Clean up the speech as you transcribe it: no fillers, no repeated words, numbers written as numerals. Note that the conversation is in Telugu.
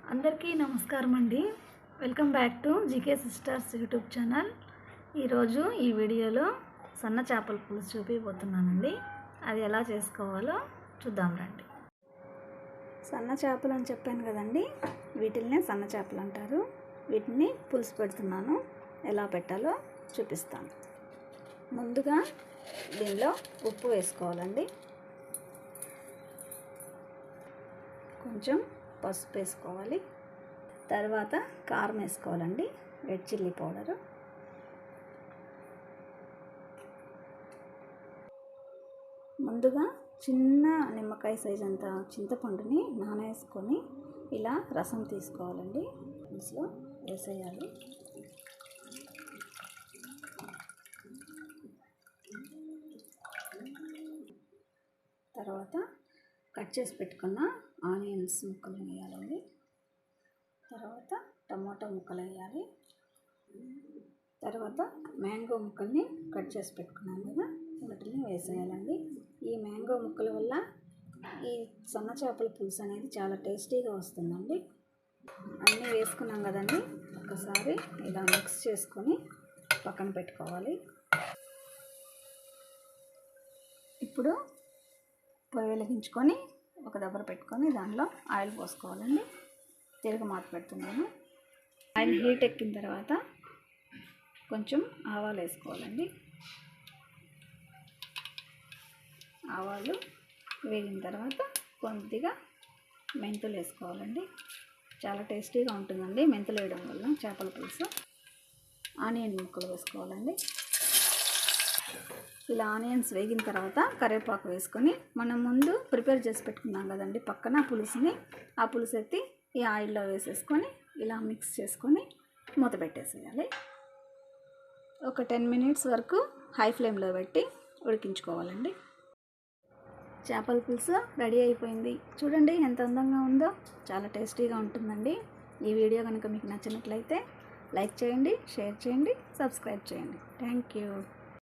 అందరికీ నమస్కారం అండి. Welcome back to GK sisters YouTube channel. ఈరోజు ఈ వీడియోలో సన్న చేపల పులుసు చూపించబోతున్నానండి. అది ఎలా చేసుకోవాలో చూద్దాం రండి. సన్న చేపలు అని చెప్పాను కదండి, వీటిల్నే సన్న చేపలు అంటారు. వీటిని పులుసు పెడుతున్నాను. ఎలా పెట్టాలో చూపిస్తాను. ముందుగా దీనిలో ఉప్పు వేసుకోవాలండి, కొంచెం పసుపు వేసుకోవాలి, తర్వాత కారం వేసుకోవాలండి, రెడ్ చిల్లీ పౌడరు, ముందుగా చిన్న నిమ్మకాయ సైజ్ అంత చింతపండుని నానేసుకొని ఇలా రసం తీసుకోవాలండి, పులుసులో వేసేయాలి. తర్వాత కట్ చేసి పెట్టుకున్న ఆనియన్స్ ముక్కలు వేయాలండి, తర్వాత టమాటా ముక్కలు వేయాలి, తర్వాత మ్యాంగో ముక్కల్ని కట్ చేసి పెట్టుకున్నాం కదా, వాటిని వేసేయాలండి. ఈ మ్యాంగో ముక్కల వల్ల ఈ సన్న చేపల పులుసు అనేది చాలా టేస్టీగా వస్తుందండి. అన్నీ వేసుకున్నాం కదండి, ఒకసారి ఇలా మిక్స్ చేసుకొని పక్కన పెట్టుకోవాలి. ఇప్పుడు పొయ్యి వెలిగించుకొని ఒక దబ్బర పెట్టుకొని దానిలో ఆయిల్ పోసుకోవాలండి. తిరగమాత పెడుతున్నాను. ఆయిల్ హీట్ ఎక్కిన తర్వాత కొంచెం ఆవాలు వేసుకోవాలండి. ఆవాలు వేగిన తర్వాత కొద్దిగా మెంతులు వేసుకోవాలండి. చాలా టేస్టీగా ఉంటుందండి మెంతులు వేయడం వల్ల చేపల పులుసు. ఆనియన్ ముక్కలు వేసుకోవాలండి. ఇలా ఆనియన్స్ వేగిన తర్వాత కరివేపాకు వేసుకొని మనం ముందు ప్రిపేర్ చేసి పెట్టుకున్నాం కదండి పక్కన పులుసుని, ఆ పులుసు ఎత్తి ఈ ఆయిల్లో వేసేసుకొని ఇలా మిక్స్ చేసుకొని మూత పెట్టేసేయాలి. ఒక 10 మినిట్స్ వరకు హై ఫ్లేమ్లో పెట్టి ఉడికించుకోవాలండి. చేపల పులుసు రెడీ అయిపోయింది. చూడండి ఎంత అందంగా ఉందో, చాలా టేస్టీగా ఉంటుందండి. ఈ వీడియో కనుక మీకు నచ్చినట్లయితే లైక్ చేయండి, షేర్ చేయండి, సబ్స్క్రైబ్ చేయండి. Thank you.